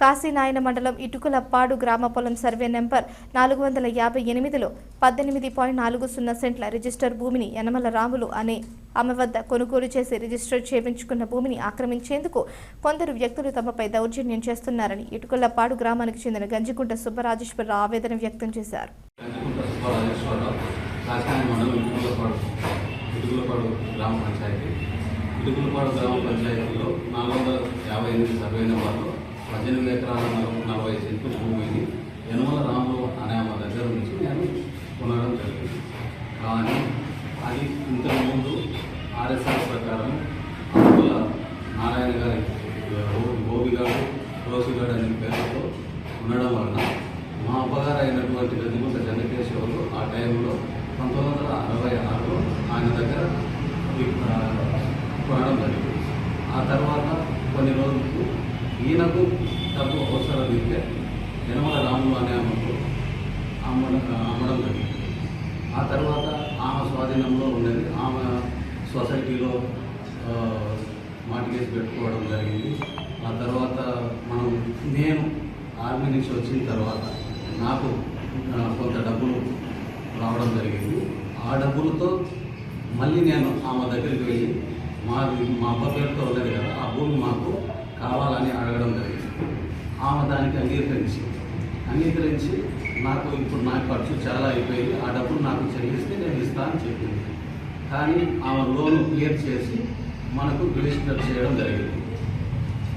కాశీనాయన మండలం ఇటుకులపాడు గ్రామ పొలం సర్వే నెంబర్ 458లో 18.40 సెంట్ల రిజిస్టర్ భూమిని యనమల రాములు అనే ఆమె వద్ద కొనుగోలు చేసి రిజిస్టర్ చేయించుకున్న భూమిని ఆక్రమించేందుకు కొందరు వ్యక్తులు తమపై దౌర్జన్యం చేస్తున్నారని ఇటుకులపాడు గ్రామానికి చెందిన గంజికుంట సుబ్బరాజేశ్వరరావు ఆవేదన వ్యక్తం చేశారు. ఇటుకులపాడు గ్రామ పంచాయతీలో 458 సర్వే నెంబర్లో 18 ఎకరాల 40 సెంట్లు భూమిని యనమల రాములు అనే ఆమె దగ్గర నుంచి నేను కొనడం జరిగింది. కానీ అది ఇంతకుముందు ఆర్ఎస్ఆర్ ప్రకారం అందుల నారాయణ గారి గోపిగాడు రోసిగాడు అనే పేరుతో ఉండడం వలన మా అబ్బగారు అయినటువంటి గంజికుంట చంద్రకేశ్వరులు ఆ టైంలో 1966లో ఆయన దగ్గర కొనడం జరిగింది. ఆ తర్వాత కొన్ని రోజులకు ఈయనకు డబ్బు అవసరం ఇస్తే యనమల రాములు అనే ఆమెకు అమ్మడం జరిగింది. ఆ తర్వాత ఆమె స్వాధీనంలో ఉన్నది ఆమె సొసైటీలో మార్టిగేజ్ పెట్టుకోవడం జరిగింది. ఆ తర్వాత నేను ఆర్మీ నుంచి వచ్చిన తర్వాత నాకు కొంత డబ్బులు రావడం జరిగింది. ఆ డబ్బులతో మళ్ళీ నేను ఆమె దగ్గరికి వెళ్ళి మా అబ్బ పేరుతో ఉన్నది కదా ఆ భూమి మాకు కావాలని అడగడం జరిగింది. ఆమె దానికి అంగీకరించి నాకు ఇప్పుడు నా ఖర్చు చాలా అయిపోయింది, ఆ డబ్బులు నాకు చెల్లిస్తే నేను ఇస్తానని చెప్పింది. కానీ ఆమె లోన్ క్లియర్ చేసి మనకు రిజిస్టర్ చేయడం జరిగింది.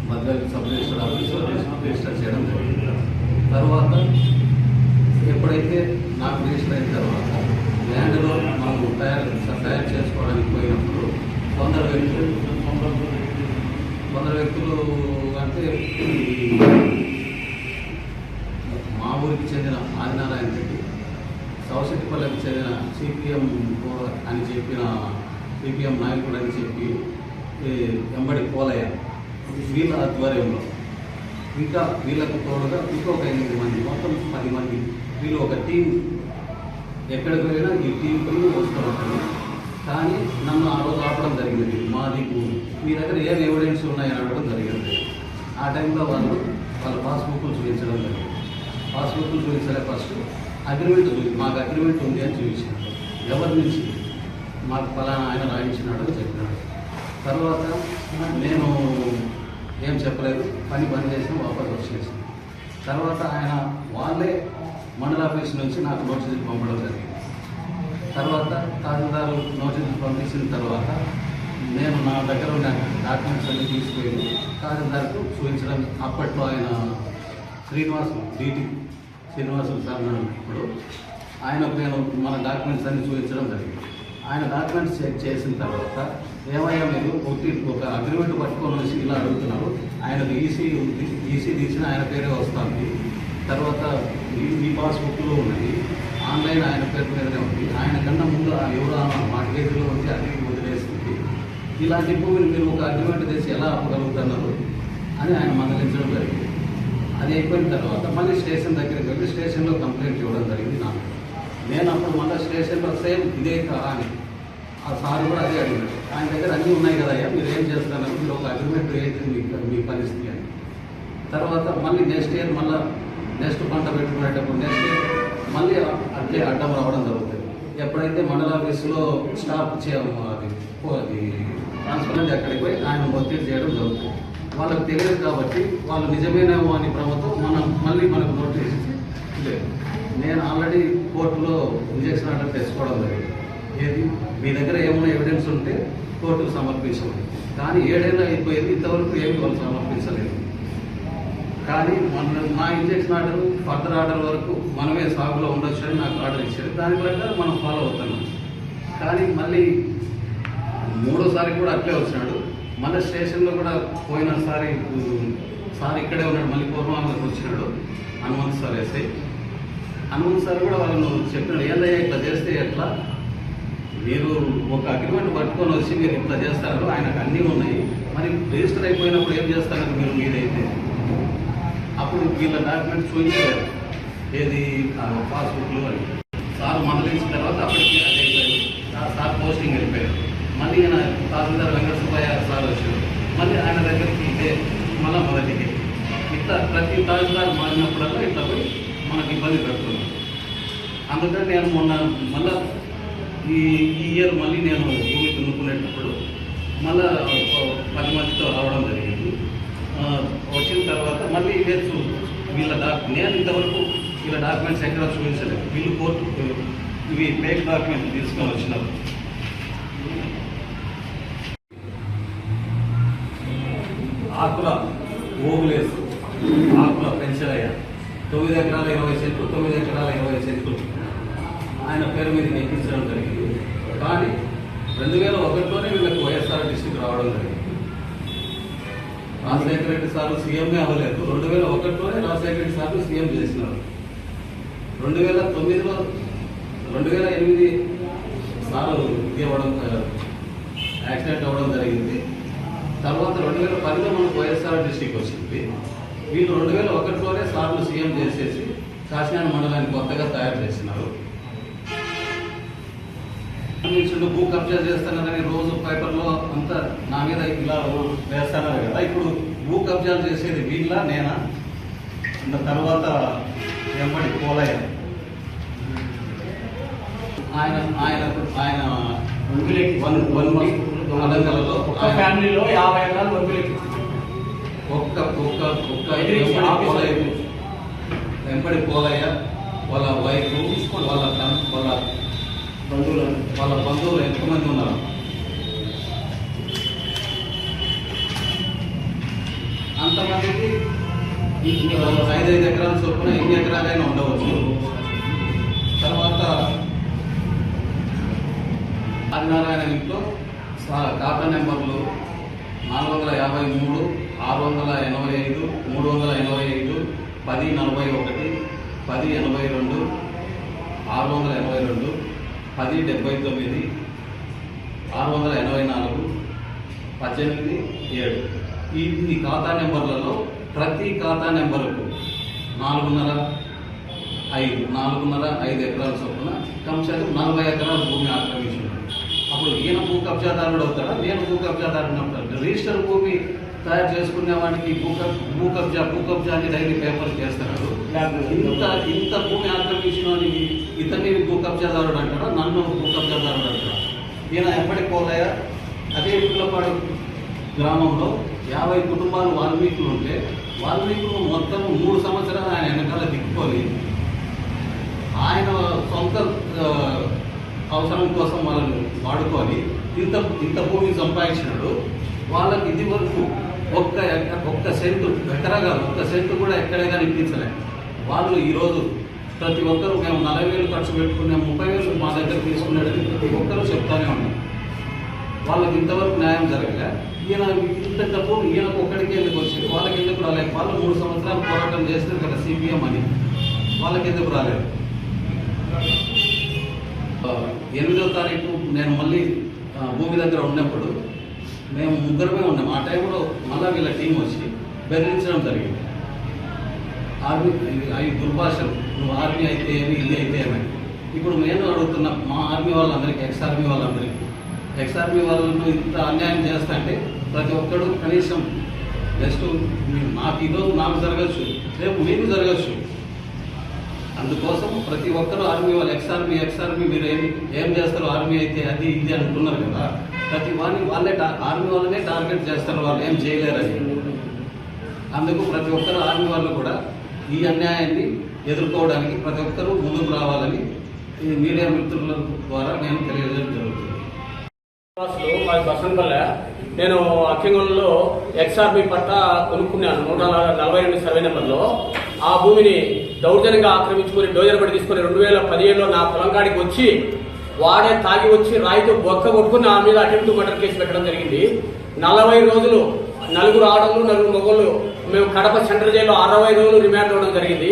భద్రాద్రి సబ్ రిజిస్టర్ ఆఫీస్లో రిజిస్టర్ చేయడం జరిగింది. తర్వాత ఎప్పుడైతే నాకు రిజిస్టర్ అయిన తర్వాత ల్యాండ్లో మనం తయారు చేసుకోవడానికి పోయినప్పుడు కొందరు వ్యక్తులు అంటే మా ఊరికి చెందిన ఆదినారాయణ రెడ్డి, సౌశెట్టిపల్లెకి చెందిన సిపిఎం అని చెప్పిన సిపిఎం నాయకుడు అని చెప్పి ఎంబడి పోలయ్య, వీళ్ళ ఆధ్వర్యంలో ఇంకా వీళ్ళకు తోడుగా ఇంకొక 8 మంది, మొత్తం 10 మంది వీళ్ళు ఒక టీం ఎక్కడికి పోయినా ఈ టీంకి వస్తూ ఉంటుంది. కానీ నన్ను ఆ రోజు ఆపడం జరిగింది. మాది మీ దగ్గర ఏం ఎవిడెన్స్ ఉన్నాయని అడగడం జరిగింది. ఆ టైంలో వాళ్ళ పాస్బుక్లు చూపించడం జరిగింది. పాస్బుక్లు చూపించలే, ఫస్ట్ అగ్రిమెంట్ మాకు అగ్రిమెంట్ ఉంది అని చూపించాను. ఎవరి నుంచి మాకు ఫలానా ఆయన రాయించినాడు అని చెప్పినాడు. తర్వాత నేను ఏం చెప్పలేదు, పని చేసి వాపస్ వచ్చేసాను. తర్వాత వాళ్ళే మండల ఆఫీస్ నుంచి నాకు నోటీసులు పంపడం జరిగింది. తర్వాత తహసీల్దారు నోటీసులు పంపించిన తర్వాత నేను నా దగ్గర ఉన్న డాక్యుమెంట్స్ అన్ని తీసుకువెళ్ళి తహసీల్దార్కు చూపించడం. అప్పట్లో ఆయన శ్రీనివాసులు సార్ ఇప్పుడు ఆయనకు నేను మన డాక్యుమెంట్స్ అన్ని చూపించడం జరిగింది. ఆయన డాక్యుమెంట్స్ చెక్ చేసిన తర్వాత ఏమయ్యా మీరు ఒక అగ్రిమెంట్ పట్టుకొని వచ్చి ఇలా అడుగుతున్నారు, ఆయనకు ఈసీ తీసిన ఆయన పేరే వస్తుంది. తర్వాత ఈ పాస్బుక్లో ఉన్నది, ఆన్లైన్ ఆయన పేరు మీదనే ఉంది, ఆయన కన్నా ముందు ఎవరో మార్టిగేజ్లో ఉంది, అది వదిలేస్తుంది. ఇలాంటి భూమిని మీరు ఒక అగ్రిమెంట్ చేసి ఎలా ఆపగలుగుతున్నారు అని ఆయన మందలించడం జరిగింది. అది అయిపోయిన తర్వాత మళ్ళీ స్టేషన్ దగ్గరికి వెళ్ళి స్టేషన్లో కంప్లైంట్ ఇవ్వడం జరిగింది నాకు. నేను అప్పుడు మళ్ళీ స్టేషన్లో సేమ్ ఇదే అని ఆ సార్ కూడా అదే అడిగాడు. ఆయన దగ్గర అన్నీ ఉన్నాయి కదా, మీరు ఏం చేస్తున్నారు, మీరు ఒక అగ్రిమెంట్ ఏంటి మీ పరిస్థితి అని. తర్వాత మళ్ళీ నెక్స్ట్ ఇయర్ నెక్స్ట్ పంట పెట్టుకునేటప్పుడు నెక్స్ట్ ఇయర్ మళ్ళీ అట్లే అడ్డం రావడం జరుగుతుంది. ఎప్పుడైతే మండల ఆఫీసులో స్టాప్ అది ట్రాన్స్పరెంట్ అక్కడికి పోయి ఆయన ఒత్తిడి చేయడం జరుగుతుంది. వాళ్ళకి తెలియదు కాబట్టి వాళ్ళు నిజమేనేమో అని ప్రభుత్వం మనకు నోటీస్ లేదు. నేను ఆల్రెడీ కోర్టులో ఇంజక్షన్ ఆర్డర్ తెచ్చుకోవడం జరిగింది. ఏది మీ దగ్గర ఏమైనా ఎవిడెన్స్ ఉంటే కోర్టుకు సమర్పించండి. కానీ 7 ఏళ్ళు అయిపోయింది, ఇంతవరకు ఏమి వాళ్ళు సమర్పించలేదు. కానీ నా ఇంజక్షన్ ఆర్డర్ ఫర్దర్ ఆర్డర్ వరకు మనమే సాగులో ఉండొచ్చు అని నాకు ఆర్డర్ ఇచ్చారు. దాని ప్రకారం మనం ఫాలో అవుతున్నాం. కానీ మళ్ళీ 3ఓసారి కూడా అట్లే వచ్చినాడు. మళ్ళీ స్టేషన్లో కూడా పోయినసారి సార్ ఇక్కడే ఉన్నాడు, మళ్ళీ పూర్వాంగకు వచ్చినాడు Hanumanth sir SI. Hanumanth sir కూడా వాళ్ళను చెప్పినాడు, ఏందయ్యా ఇట్లా చేస్తే ఎట్లా, మీరు ఒక అగ్రిమెంట్ పట్టుకొని వచ్చి మీరు ఇట్లా చేస్తారు, ఆయనకు అన్నీ ఉన్నాయి, మరి రిజిస్టర్ అయిపోయినప్పుడు ఏం చేస్తారు మీరు మీదైతే. అప్పుడు వీళ్ళ డాక్యుమెంట్స్ చూపించలేదు, ఏది పాస్బుక్లు అని. సార్ మందలించిన తర్వాత అప్పటికి అది అయిపోయింది. సార్ పోస్టింగ్ వెళ్ళిపోయారు. మళ్ళీ ఆయన తహసీల్దార్ వెంకట సుబ్బయ్య సార్ వచ్చారు. మళ్ళీ ఆయన దగ్గరికి ఇదే మళ్ళీ మొదటికి ప్రతి తహసీల్దార్ మారినప్పుడల్లా ఇట్లా పోయి మనకి ఇబ్బంది పెడుతున్నాం. అందుకని నేను మొన్న మళ్ళా ఈ ఇయర్ మళ్ళీ నేను భూమి దున్నుకునేటప్పుడు మళ్ళా 10 మందితో రావడం జరిగింది. వచ్చిన తర్వాత మళ్ళీ వీళ్ళ నేను ఇంతవరకు వీళ్ళ డాక్యుమెంట్స్ ఎక్కడ చూపించలేదు. వీళ్ళు కోర్టు ఇవి ఫేక్ డాక్యుమెంట్స్ తీసుకొని వచ్చినారు. ఆకుల ఓగులేస్ ఆకుల పెంచలయ్య 9 ఎకరాల 20 సెంట్లు 9 ఎకరాల 20 సెంట్లు ఆయన పేరు మీద ఎక్కించడం జరిగింది. కానీ 2001లోనే వీళ్ళకి వైఎస్ఆర్ డిస్ట్రిక్ట్ రావడం జరిగింది. రాజశేఖర రెడ్డి సార్ సీఎంఏ అవ్వలేదు. 2001లోనే రాజశేఖర రెడ్డి సార్ సీఎం చేసినారు. 2009లో 2008 సార్ ఇవ్వడం యాక్సిడెంట్ అవ్వడం జరిగింది. తర్వాత 2010లో మనకు వైఎస్ఆర్ డిస్ట్రిక్ట్ వచ్చింది. వీళ్ళు 2001లోనే సార్లు సీఎం చేసేసి కాశీనాథ మండలాన్ని కొత్తగా తయారు చేసినారు. భూ కబ్జా చేస్తున్నారని రోజు పేపర్లో అంతా నా మీద ఇలా వేస్తున్నారు కదా. ఇప్పుడు భూ కబ్జాలు చేసేది వీళ్ళ నేనా? తర్వాత ఎంపడి పోలయ్య ఆయన ఆయన ఆయన అలంకలలో ఫ్యామిలీలో 50 ఎకరాలు వెంపడి పోలయ్య వాళ్ళ వైఫ్ వాళ్ళ బంధువులు ఎంతమంది ఉన్నారు? అంతమందికి 5 ఎకరాల చొప్పున ఎన్ని ఎకరాలైనా ఉండవచ్చు. తర్వాత ఆదినారాయణ ఇంట్లో ఖాతా నెంబర్లు 453, 685, 385, 1041, 1082, 682, 1079, 684, 18, 7 ఈ ఖాతా నెంబర్లలో ప్రతి ఖాతా నెంబరుకు 4.5 ఎకరాల చొప్పున కంసాలు 40 ఎకరాల భూమి ఆక్రమించున్నాడు. అప్పుడు ఈయన భూ కబ్జాదారుడు అవుతాడా? నేను భూ కబ్జాదారుడు అవుతాడు. రిజిస్టర్ భూమి తయారు చేసుకునే వాడికి భూ కబ్జా అని డైలీ పేపర్ చేస్తున్నాడు. ఇంత భూమి ఆక్రమించిన వాడికి ఇతన్ని భూ కబ్జాదారుడు అంటారా? నన్ను భూ కబ్జాదారుడు అంటారా? ఈయన ఎప్పటికి పోలయ్య అదే విట్లపాడు గ్రామంలో 50 కుటుంబాలు వాల్మీకులు ఉంటే వాల్మీకులు మొత్తం 3 సంవత్సరాలు ఆయన వెనకాల తిప్పుకొని ఆయన సొంత అవసరం కోసం వాళ్ళని వాడుకొని ఇంత భూమిని సంపాదించినాడు. వాళ్ళకి ఇది వరకు ఒక్క సెంటు ఎకరా కాదు, ఒక్క సెంటు కూడా ఎక్కడే కానీ ఇప్పించలే. వాళ్ళు ఈరోజు ప్రతి ఒక్కరు మేము 40,000 ఖర్చు పెట్టుకున్నాం, 30,000 మా దగ్గర తీసుకున్నాడని ప్రతి ఒక్కరూ చెప్తానే ఉన్నాం. వాళ్ళకి ఇంతవరకు న్యాయం జరగలే. ఈయన ఇంత డబ్బు ఈయనకు ఒక్కడికి ఎందుకు వచ్చింది? వాళ్ళకి ఎందుకు రాలేదు? వాళ్ళు 3 సంవత్సరాలు పోరాటం చేస్తారు కదా సిపిఎం అని, వాళ్ళకి ఎందుకు రాలేదు? 8వ తారీఖు నేను మళ్ళీ భూమి దగ్గర ఉన్నప్పుడు మేము ముగ్గురమే ఉన్నాం. ఆ టైంలో మళ్ళీ వీళ్ళ టీం వచ్చి బెదిరించడం జరిగింది. ఆర్మీ అవి దుర్భాషలు, నువ్వు ఆర్మీ అయితే ఏమి, ఇది అయితే ఏమని. ఇప్పుడు నేను అడుగుతున్నా మా ఆర్మీ వాళ్ళందరికీ, ఎక్స్ ఆర్మీ వాళ్ళను ఇంత అన్యాయం చేస్తా అంటే ప్రతి ఒక్కడు కనీసం జస్ట్ నాకు ఈరోజు నాకు జరగచ్చు, రేపు మీకు జరగచ్చు. అందుకోసం ప్రతి ఒక్కరు ఆర్మీ వాళ్ళు ఎక్స్ ఆర్మీ మీరు ఏం చేస్తారు? ఆర్మీ అయితే అది ఇది అంటున్నారు కదా. ప్రతి వాళ్ళే ఆర్మీ వాళ్ళనే టార్గెట్ చేస్తారు, వాళ్ళు ఏం చేయలేరని. అందుకు ప్రతి ఒక్కరు ఆర్మీ వాళ్ళు కూడా ఈ అన్యాయాన్ని ఎదుర్కోవడానికి ప్రతి ఒక్కరూ ముందుకు రావాలని ఈ మీడియా మిత్రుల ద్వారా నేను తెలియజేయడం జరుగుతుంది. బసన్పల్లె నేను అక్కింగూరులో ఎక్స్ఆర్బి పట్ట కొనుక్కున్నాను 148 సర్వే నెంబర్లో. ఆ భూమిని దౌర్జన్యంగా ఆక్రమించుకొని డోజర్ బట్టి తీసుకొని 2017లో నా పొలం కాడికి వచ్చి వాడే తాగి వచ్చి రాయితో బొక్క కొట్టుకుని ఆ మీద అటెంప్ట్ మర్డర్ కేసు పెట్టడం జరిగింది. 40 రోజులు 4 ఆడళ్ళు 4 మగళ్ళు మేము కడప సెంట్రల్ జైల్లో 60 రోజులు రిమాండ్ అవ్వడం జరిగింది.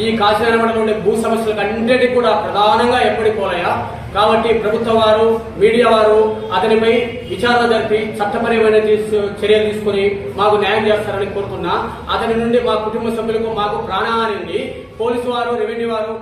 ఈ కాశీనాథ మండలంలో ఉండే భూ సమస్యలకు అన్నిటికీ కూడా ప్రధానంగా ఎప్పటికి పోలయ్యా. కాబట్టి ప్రభుత్వం వారు, మీడియా వారు అతనిపై విచారణ జరిపి చట్టపరమైన చర్యలు తీసుకుని మాకు న్యాయం చేస్తారని కోరుతున్నా. అతని నుండి మా కుటుంబ సభ్యులకు మాకు ప్రాణహాని ఉంది. పోలీసు వారు, రెవెన్యూ వారు